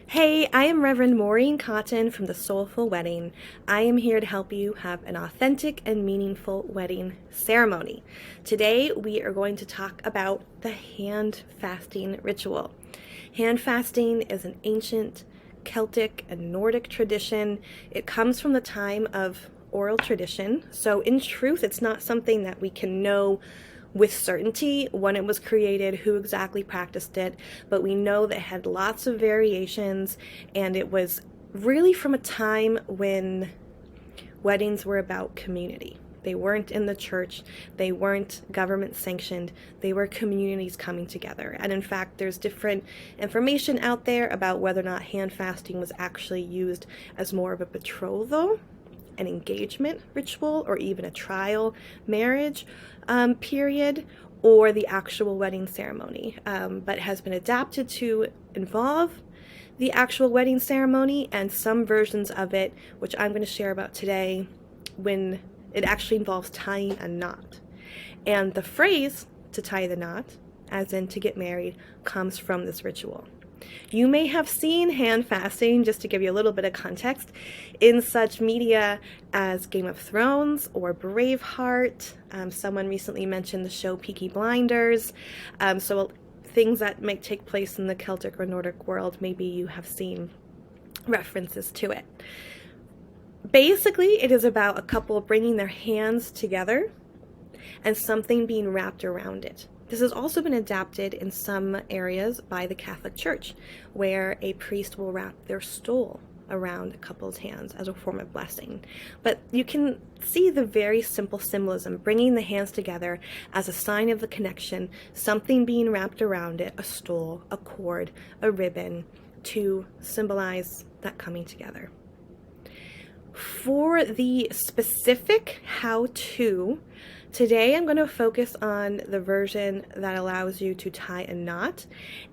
Hey, I am Reverend Maureen Cotton from the Soulful Wedding. I am here to help you have an authentic and meaningful wedding ceremony. Today we are going to talk about the hand fasting ritual. Hand fasting is an ancient Celtic and Nordic tradition. It comes from the time of oral tradition. So in truth, it's not something that we can know with certainty when it was created, who exactly practiced it, but we know that it had lots of variations, and it was really from a time when weddings were about community. They weren't in the church, they weren't government sanctioned, they were communities coming together. And in fact, there's different information out there about whether or not hand fasting was actually used as more of a betrothal, an engagement ritual, or even a trial marriage period, or the actual wedding ceremony, but has been adapted to involve the actual wedding ceremony, and some versions of it, which I'm going to share about today, when it actually involves tying a knot. And the phrase to tie the knot, as in to get married, comes from this ritual. You may have seen hand fasting, just to give you a little bit of context, in such media as Game of Thrones or Braveheart. Someone recently mentioned the show Peaky Blinders. So things that might take place in the Celtic or Nordic world, maybe you have seen references to it. Basically, it is about a couple bringing their hands together and something being wrapped around it. This has also been adapted in some areas by the Catholic Church, where a priest will wrap their stole around a couple's hands as a form of blessing. But you can see the very simple symbolism, bringing the hands together as a sign of the connection, something being wrapped around it, a stole, a cord, a ribbon, to symbolize that coming together. For the specific how-to, today I'm going to focus on the version that allows you to tie a knot,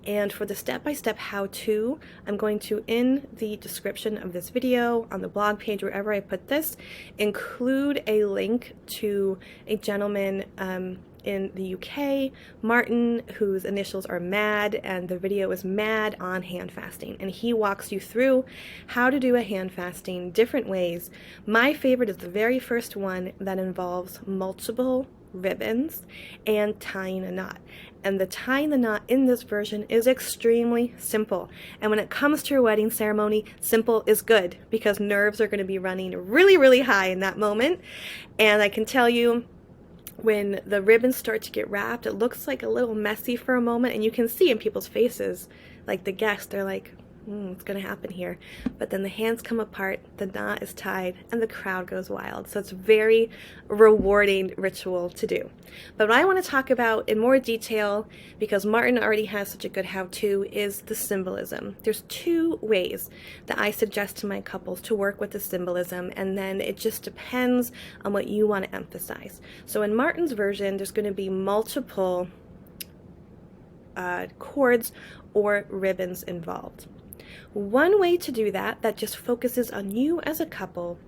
and for the step-by-step how-to, I'm going to, in the description of this video, on the blog page, wherever I put this, include a link to a gentleman in the UK, Martin, whose initials are MAD, and the video is MAD on hand fasting, and he walks you through how to do a hand fasting different ways. My favorite is the very first one that involves multiple ribbons and tying a knot. And the tying the knot in this version is extremely simple. And when it comes to your wedding ceremony, simple is good, because nerves are going to be running really, really high in that moment. And I can tell you, when the ribbons start to get wrapped, it looks like a little messy for a moment, and you can see in people's faces, like the guests, they're like, what's going to happen here? But then the hands come apart, the knot is tied, and the crowd goes wild. So it's a very rewarding ritual to do. But what I want to talk about in more detail, because Martin already has such a good how-to, is the symbolism. There's two ways that I suggest to my couples to work with the symbolism, and then it just depends on what you want to emphasize. So in Martin's version, there's going to be multiple cords or ribbons involved. One way to do that just focuses on you as a couple,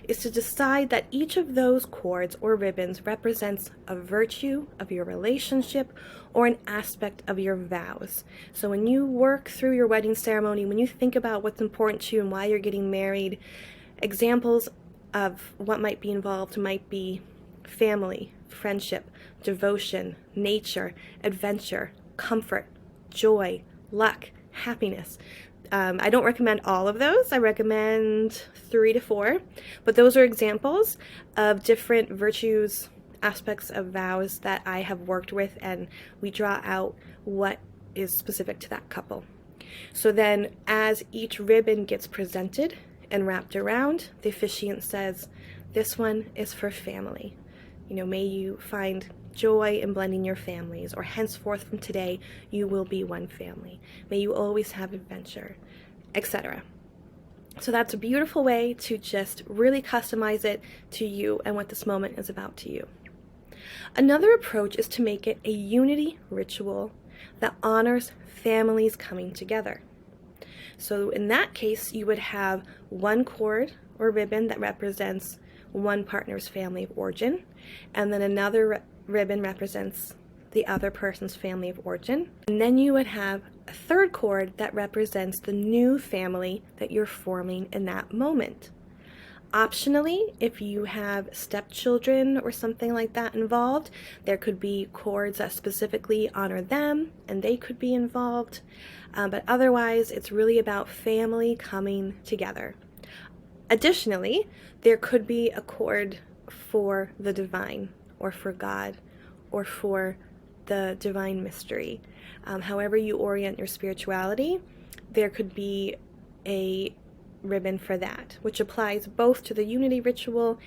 is to decide that each of those cords or ribbons represents a virtue of your relationship or an aspect of your vows. So when you work through your wedding ceremony, when you think about what's important to you and why you're getting married, examples of what might be involved might be family, friendship, devotion, nature, adventure, comfort, joy, luck, happiness. I don't recommend all of those. I recommend 3 to 4, but those are examples of different virtues, aspects of vows that I have worked with, and we draw out what is specific to that couple. So then, as each ribbon gets presented and wrapped around, the officiant says, this one is for family. May you find joy in blending your families, or henceforth from today, you will be one family. May you always have adventure, etc. So that's a beautiful way to just really customize it to you and what this moment is about to you. Another approach is to make it a unity ritual that honors families coming together. So in that case, you would have one cord or ribbon that represents one partner's family of origin, and then another ribbon represents the other person's family of origin. And then you would have a third cord that represents the new family that you're forming in that moment. Optionally, if you have stepchildren or something like that involved, there could be cords that specifically honor them and they could be involved. But otherwise, it's really about family coming together. Additionally, there could be a cord for the divine or for God or for the divine mystery. However you orient your spirituality, there could be a ribbon for that, which applies both to the unity ritual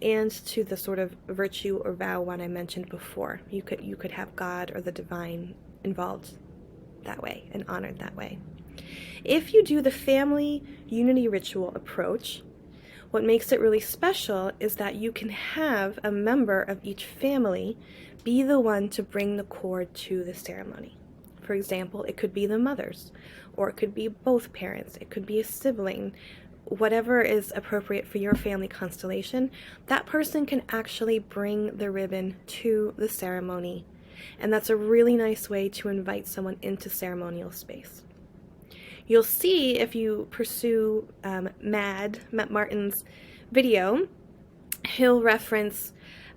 and to the sort of virtue or vow one I mentioned before. You could have God or the divine involved that way and honored that way. If you do the family unity ritual approach, what makes it really special is that you can have a member of each family be the one to bring the cord to the ceremony. For example, it could be the mothers, or it could be both parents, it could be a sibling, whatever is appropriate for your family constellation. That person can actually bring the ribbon to the ceremony, and that's a really nice way to invite someone into ceremonial space. You'll see if you pursue Matt Martin's video, he'll reference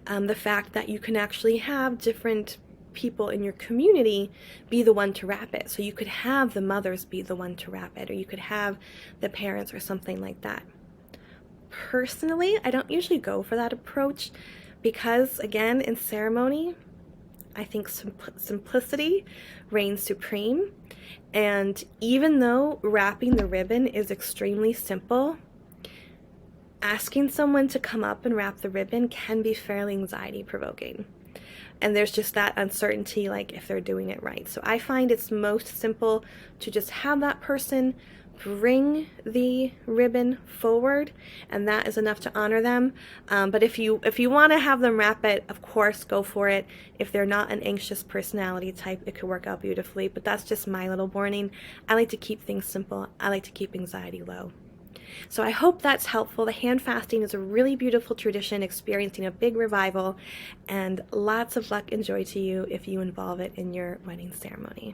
the fact that you can actually have different people in your community be the one to wrap it. So you could have the mothers be the one to wrap it, or you could have the parents or something like that. Personally, I don't usually go for that approach because, again, in ceremony, I think simplicity reigns supreme. And even though wrapping the ribbon is extremely simple, asking someone to come up and wrap the ribbon can be fairly anxiety provoking. And there's just that uncertainty, like if they're doing it right. So I find it's most simple to just have that person bring the ribbon forward, and that is enough to honor them. But if you want to have them wrap it, of course, go for it. If they're not an anxious personality type, it could work out beautifully. But that's just my little warning. I like to keep things simple. I like to keep anxiety low. So I hope that's helpful. The hand fasting is a really beautiful tradition experiencing a big revival, and lots of luck and joy to you if you involve it in your wedding ceremony.